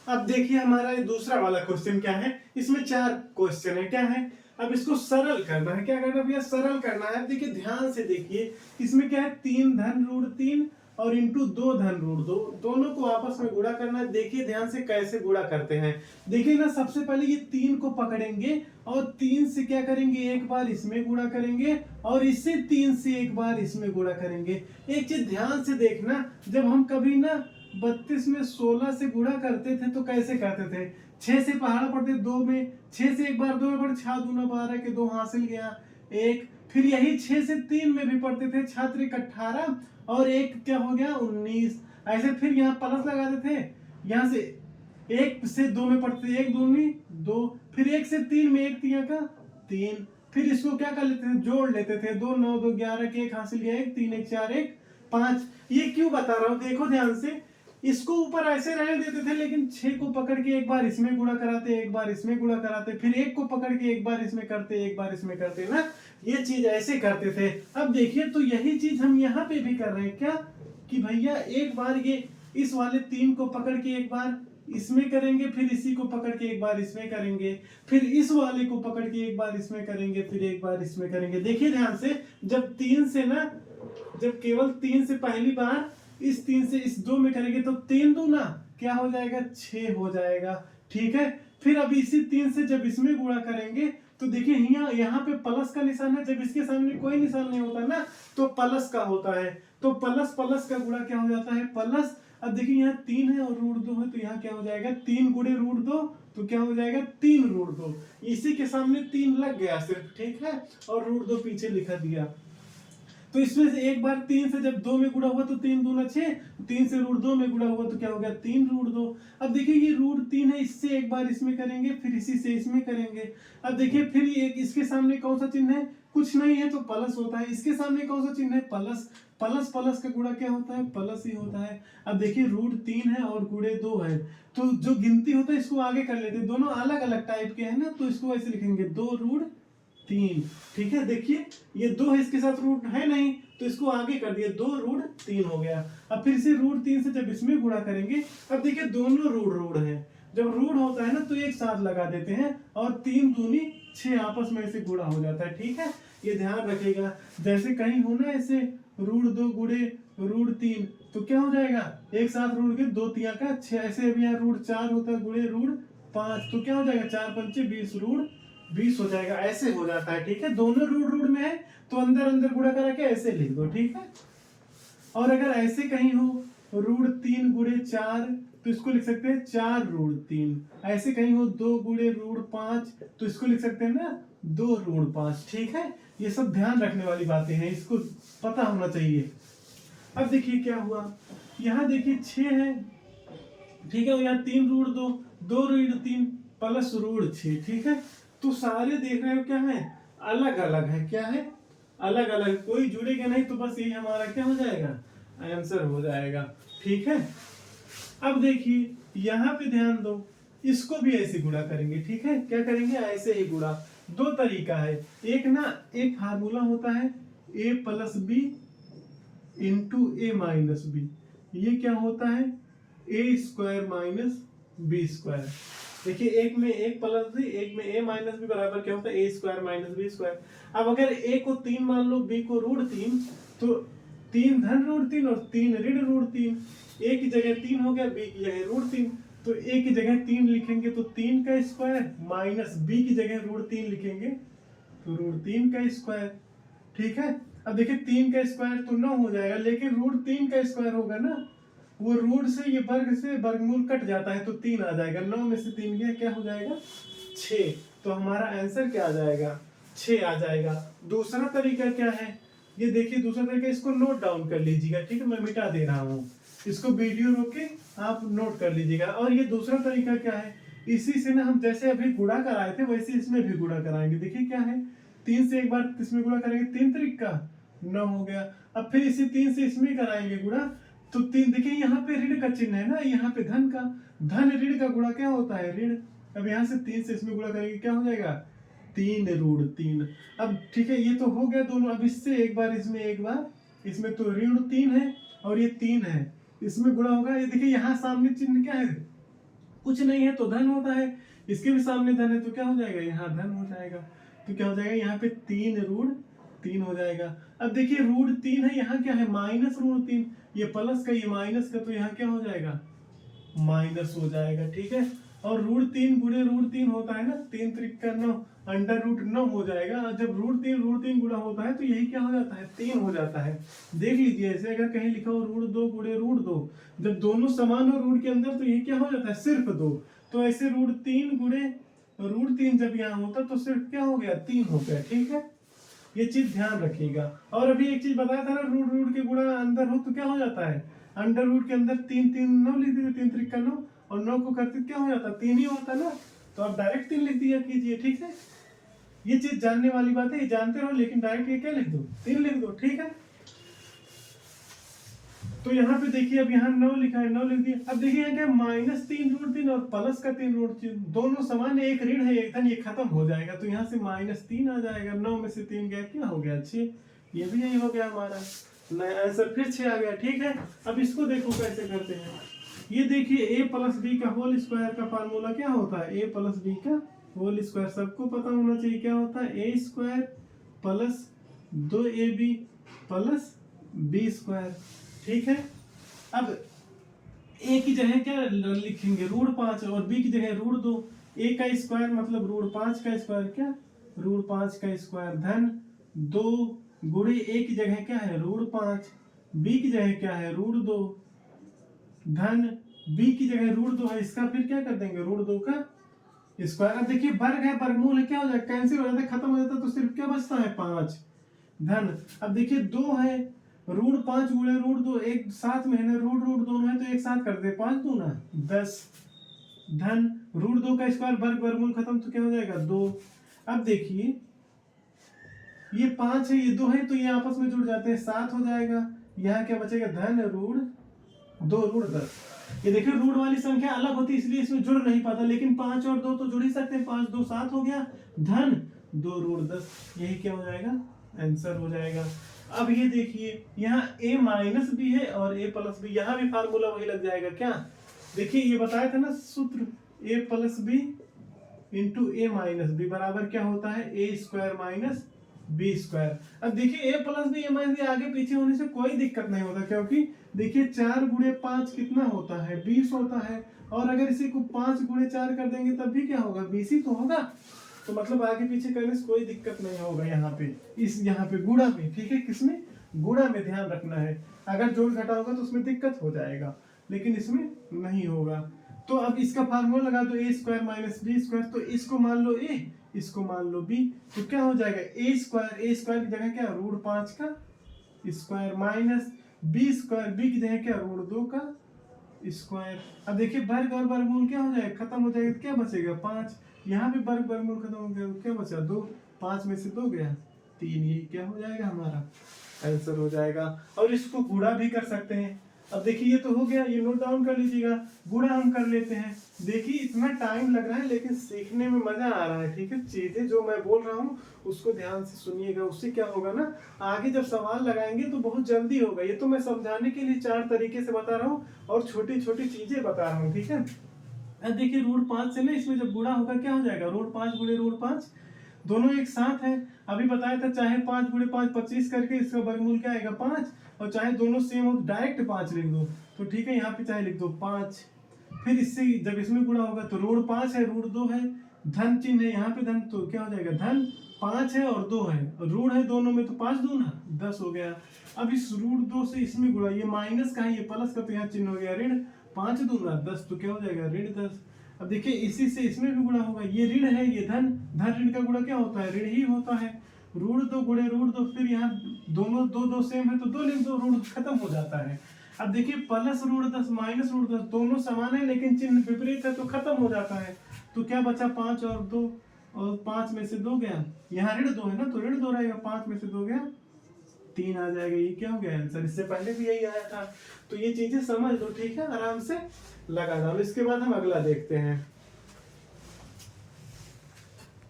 अब देखिए हमारा ये दूसरा वाला क्वेश्चन क्या है, इसमें चार क्वेश्चन है, क्या है, अब इसको सरल करना है। क्या करना है भैया, सरल करना है। अब देखिए ध्यान से देखिए, इसमें क्या है, 3 धन रूट 3 और इंटू 2 धन रूट 2, दोनों को आपस में गुणा करना है। देखिए ध्यान से कैसे गुणा करते हैं। देखिए ना, सबसे पहले ये 3 को पकड़ेंगे और 3 से क्या करेंगे, एक बार इसमें गुणा करेंगे और इससे 3 से एक बार इसमें गुणा करेंगे। एक चीज ध्यान से देखना, जब हम कभी ना 32 में 16 से गुणा करते थे तो कैसे करते थे, 6 से पहाड़ा पड़ते, 2 में 6 से एक बार 2 में पढ़, 6 दूना 12 के 2 हासिल गया एक। फिर यही 6 से 3 में भी पढ़ते थे, छात्र 18 और एक क्या हो गया 19। ऐसे फिर यहाँ प्लस लगाते थे, यहाँ से 1 से 2 में पढ़ते थे, 1 दूनी 2, फिर 1 से 3 में 1 तिया का 3, फिर इसको क्या कर लेते थे, जोड़ लेते थे, 2 9 2 11 के 1 हासिल गया 1, 3 1 4 1 5। ये क्यों बता रहा हूं, देखो ध्यान से, इसको ऊपर ऐसे रहने देते थे, लेकिन 6 को पकड़ के एक बार इसमें गुणा कराते, एक बार इसमें गुणा कराते, फिर 1 को पकड़ के एक बार इसमें करते, एक बार इसमें करते ना, ये चीज ऐसे करते थे। अब देखिए तो यही चीज हम यहाँ पे भी कर रहे हैं, क्या कि भैया एक बार ये इस वाले 3 को पकड़ के एक बार इसमें करेंगे, फिर इसी को पकड़ के एक बार इसमें करेंगे, फिर इस वाले को पकड़ के एक बार इसमें करेंगे, फिर एक बार इसमें करेंगे। देखिए ध्यान से, जब 3 से ना, जब केवल 3 से पहली बार इस 3 से इस 2 में करेंगे तो 3 दूना क्या हो जाएगा 6 हो जाएगा, ठीक है। फिर अब इसी 3 से जब इसमें गुणा करेंगे तो देखिए यहाँ पे प्लस का निशान है, जब इसके सामने कोई निशान नहीं होता ना तो प्लस का होता है, तो प्लस प्लस का गुणा क्या हो जाता है प्लस। अब देखिए यहाँ 3 है और रूट 2 है, तो यहाँ क्या हो जाएगा 3 गुणे रूट 2, तो क्या हो जाएगा 3 रूट 2, इसी के सामने 3 लग गया सिर्फ, ठीक है, और रूट 2 पीछे लिखा दिया। तो इसमें से एक बार 3 से जब 2 में गुणा हुआ तो 3 दूना 6, 3 से रूट 2 में गुणा हुआ तो क्या हो गया 3 रूट 2। अब देखिए ये रूट 3 है, इससे एक बार इसमें करेंगे, फिर इसी से इसमें करेंगे। अब देखिए फिर एक इसके सामने कौन सा चिन्ह है, कुछ नहीं है तो प्लस होता है, इसके सामने कौन सा चिन्ह है प्लस, प्लस प्लस का गुणा क्या होता है प्लस ही होता है। अब देखिए रूट 3 है और गुणे 2 है, तो जो गिनती होता है इसको आगे कर लेते हैं, दोनों अलग अलग टाइप के हैं ना, तो इसको ऐसे लिखेंगे 2 रूट 3, ठीक है। देखिए ये 2 है, इसके साथ रूट है नहीं तो इसको आगे कर दिया, 2 रूट 3 हो गया। अब फिर से रूट 3 से जब इसमें गुणा करेंगे, अब देखिए दोनों रूट रूट है, जब रूट होता है ना तो एक साथ लगा देते हैं और 3 दूनी 6 आपस में ऐसे गुणा हो जाता है, ठीक है। ये ध्यान रखिएगा, जैसे कहीं हो ना ऐसे रूट 2 गुणे रूट 3 तो क्या हो जाएगा, एक साथ रूट के 2 तिया का 6, ऐसे अभी यहाँ रूट 4 होता है गुणे रूट 5, तो क्या हो जाएगा 4 पंचे 20 रूट 20 हो जाएगा, ऐसे हो जाता है, ठीक है। दोनों रूट रूट में है तो अंदर अंदर गुणा करा के ऐसे लिख दो, ठीक है। और अगर ऐसे कहीं हो रूट 3 गुणे 4 तो इसको लिख सकते हैं 4 रूट 3, ऐसे कहीं हो 2 गुणे रूट 5 तो इसको लिख सकते हैं ना 2 रूट 5, ठीक है। ये सब ध्यान रखने वाली बातें हैं, इसको पता होना चाहिए। अब देखिए क्या हुआ, यहाँ देखिए 6 है, ठीक है, और यहाँ 3 रूट 2, 2 रूट 3 प्लस रूट 6, ठीक है। तो सारे देख रहे हो क्या है, अलग अलग है, क्या है अलग अलग, कोई जुड़ेगा नहीं, तो बस यही हमारा क्या हो जाएगा आंसर हो जाएगा, ठीक है। अब देखिए यहाँ पे ध्यान दो, इसको भी ऐसे गुणा करेंगे, ठीक है, क्या करेंगे ऐसे ही गुणा। दो तरीका है, एक ना एक फार्मूला होता है a plus b into a minus b, ये क्या होता है a square minus b square. देखिए एक में एक प्लस बी, एक में ए माइनस बी बराबर क्या होता है a square minus b square. अब अगर ए को 3 मान लो, बी को रूट 3, तो 3 धन रूट 3 और 3 ऋण रूट 3, ए की जगह 3 हो गया, बी की जगह रूट 3, तो ए की जगह 3 लिखेंगे तो 3 का स्क्वायर, माइनस बी की जगह रूट 3 लिखेंगे तो रूट 3 का स्क्वायर, ठीक है। अब देखिए 3 का स्क्वायर तो 9 हो जाएगा, लेकिन रूट 3 का स्क्वायर होगा ना, वो रूट से ये वर्ग से वर्गमूल कट जाता है तो 3 आ जाएगा, 9 में से 3 गया क्या हो जाएगा 6, तो हमारा आंसर क्या आ जाएगा 6 आ जाएगा। दूसरा तरीका क्या है, ये देखिए दूसरा तरीका, इसको नोट डाउन कर लीजिएगा, ठीक है, मैं मिटा दे रहा हूँ, इसको वीडियो रोक के आप नोट कर लीजिएगा। और ये दूसरा तरीका क्या है, इसी से ना हम जैसे अभी गुणा कराए थे वैसे इसमें भी गुणा कराएंगे। देखिए क्या है, 3 से एक बार इसमें गुणा करेंगे, 3 त्रिक का 9 हो गया। अब फिर इसी 3 से इसमें कराएंगे गुणा, तो 3, देखिए यहाँ पे ऋण का चिन्ह है ना, यहाँ पे धन का, धन ऋण का गुणा क्या होता है ऋण। अब यहाँ से 3 से इसमें गुणा करेंगे क्या हो जाएगा 3 रूट 3। अब ठीक है, ये तो हो गया दोनों, अब इससे एक बार इसमें एक बार, इसमें तो ऋण 3 है और ये 3 है, इसमें गुणा होगा। ये देखिए यहाँ सामने चिन्ह क्या है कुछ नहीं है तो धन होता है, इसके भी सामने धन है तो क्या हो जाएगा, यहाँ धन हो जाएगा। तो क्या हो जाएगा, यहाँ पे 3 √3 हो जाएगा। अब देखिए √3 है, यहाँ क्या है -√3, ये प्लस का ये माइनस का, तो यहाँ क्या हो जाएगा, माइनस हो जाएगा। ठीक है, और √3 गुणे √3 होता है ना, 3 त्रिक का 9, √9 हो जाएगा। जब √3 गुणा होता है तो यही क्या हो जाता है, 3 हो जाता है। देख लीजिए, ऐसे अगर कहीं लिखा हो √2 गुणे √2, जब दोनों समान हो रूट के अंदर तो यही क्या हो जाता है, सिर्फ 2। तो ऐसे √3 गुणे √3 जब यहाँ होता तो सिर्फ क्या हो गया, 3 हो गया। ठीक है, ये चीज ध्यान रखिएगा। और अभी एक चीज बताया था ना, रूट के गुणा अंदर हो तो क्या हो जाता है, अंडर रूट के अंदर 9 लिख दीजिए, 3 त्रिक का 9, और 9 को करते क्या हो जाता है, 3 ही होता ना, तो आप डायरेक्ट 3 लिख दिया कीजिए। ठीक है, ये चीज जानने वाली बात है, ये जानते रहो, लेकिन डायरेक्ट ये क्या लिख दो, 3 लिख दो। ठीक है, तो यहाँ पे देखिए, अब यहाँ 9 लिखा है, 9 लिख दिया। अब देखिए यहाँ क्या, -3 √3 और प्लस का 3 √3 दोनों समान है, एक ऋण है एक धन, ये खत्म हो जाएगा। तो यहाँ से -3 आ जाएगा, 9 में से 3 गया, क्या हो गया, 6। ये भी यही हो गया हमारा, नया आंसर फिर 6 आ गया। ठीक है, अब इसको देखो कैसे करते हैं। ये देखिए a + b का होल स्क्वायर का फार्मूला क्या होता है, a + b का होल स्क्वायर, सबको पता होना चाहिए क्या होता है, a² + 2ab + b²। ठीक है, अब a की जगह क्या लिखेंगे, √5, और b की जगह √2। a का स्क्वायर मतलब √5 का स्क्वायर, क्या √5 का स्क्वायर, धन 2 गुणे a की जगह क्या है, √5, b की जगह क्या है, √2, धन b की जगह √2 है, इसका फिर क्या कर देंगे, √2 का स्क्वायर। अब देखिए वर्ग है, वर्गमूल है, क्या हो जाएगा, कैंसिल हो जाता है, खत्म हो जाता है, तो सिर्फ क्या बचता है, 5, धन। अब देखिए 2 है, √5 गुणे √2, एक साथ में है ना, √2 दोनों है तो एक साथ कर दे, 5 दूना 10, धन √2 का स्क्वायर, वर्ग वर्गमूल खत्म, तो क्या हो जाएगा, 2। अब देखिए ये 5 है, ये 2 है, तो ये आपस में जुड़ जाते हैं, 7 हो जाएगा। यहाँ क्या बचेगा, धन √2 √10। ये देखिए रूट वाली संख्या अलग होती है इसलिए इसमें जुड़ नहीं पाता, लेकिन 5 और 2 तो जुड़ ही सकते हैं, 5 2 7 हो गया, धन 2 √10, यही क्या हो जाएगा, आंसर हो जाएगा। अब ये देखिए यहाँ a - b है और a + b, यहाँ भी फार्मूला वही लग जाएगा। क्या देखिए, ये बताया था ना सूत्र, a + b × a - b बराबर क्या होता है, a² - b²। अब देखिए a + b a - b आगे पीछे होने से कोई दिक्कत नहीं होता, क्योंकि देखिए 4 गुणे 5 कितना होता है, 20 होता है, और अगर इसी को 5 गुणे 4 कर देंगे तब भी क्या होगा, 20 ही तो होगा। तो मतलब आगे पीछे करने से कोई दिक्कत नहीं होगा यहाँ पे, यहाँ पे गुणा में। ठीक है, किसमें, गुणा में ध्यान रखना है, अगर जोड़ घटा होगा तो उसमें दिक्कत हो जाएगा, लेकिन इसमें नहीं होगा। तो अब इसका फार्मूला लगा दो, a² - b², तो इसको मान लो a, इसको मान लो b, तो क्या हो जाएगा, a² की जगह क्या, √5 का स्क्वायर माइनस b², b की जगह क्या, √2 का स्क्वायर। अब देखिए वर्ग और वर्गमूल क्या हो जाएगा, खत्म हो जाएगा, तो क्या बचेगा, 5। यहाँ भी वर्ग वर्गमूल खत्म हो गया, क्या बचा, 2, 5 में से 2 गया, 3, यही क्या हो जाएगा, हमारा आंसर हो जाएगा। और इसको गुणा भी कर सकते हैं। अब देखिए ये तो हो गया, ये नोट डाउन कर लीजिएगा, गुणा हम कर लेते हैं। देखिए इतना टाइम लग रहा है लेकिन सीखने में मजा आ रहा है। ठीक है, चीजें जो मैं बोल रहा हूँ उसको ध्यान से सुनिएगा, उससे क्या होगा ना, आगे जब सवाल लगाएंगे तो बहुत जल्दी होगा। ये तो मैं समझाने के लिए 4 तरीके से बता रहा हूँ और छोटी छोटी चीजें बता रहा हूँ। ठीक है, देखिए √5 से ना इसमें जब गुणा होगा क्या हो जाएगा, √5 गुणे √5, दोनों एक साथ है। अभी बताया था चाहे 5 गुणे 5 25 करके इसका वर्गमूल क्या आएगा, 5, और चाहे दोनों सेम हो डायरेक्ट 5 लिख दो। तो ठीक है, यहाँ पे चाहे लिख दो 5, फिर इससे जब इसमें गुणा होगा तो √5 है, √2 है, धन चिन्ह है यहाँ पे धन, तो क्या हो जाएगा, धन 5 है और 2 है, ऋण है दोनों में, तो 5 दूना 10 हो गया। अब इस √2 से इसमें गुणा, ये माइनस का है ये प्लस का, तो यहाँ चिन्ह हो गया ऋण, 5 दूना 10, तो क्या हो जाएगा, ऋण 10। अब देखिए इसी से इसमें भी गुणा होगा, ये ऋण है ये धन, धन ऋण का गुणा क्या होता है, ऋण ही होता है। √2 गुणे √2, फिर यहाँ दोनों 2 सेम है तो 2 लिख दो, ऋण खत्म हो जाता है। अब देखिए प्लस √10 माइनस √10 दोनों समान है लेकिन चिन्ह विपरीत है तो खत्म हो जाता है। तो क्या बचा, 5 और 2, और 5 में से 2 गया, यहाँ ऋण 2 है ना तो ऋण 2 रहेगा, 5 में से 2 गया 3 आ जाएगा। ये क्या हो गया आंसर, इससे पहले भी यही आया था। तो ये चीजें समझ लो, ठीक है, आराम से लगा डालो। इसके बाद हम अगला देखते हैं।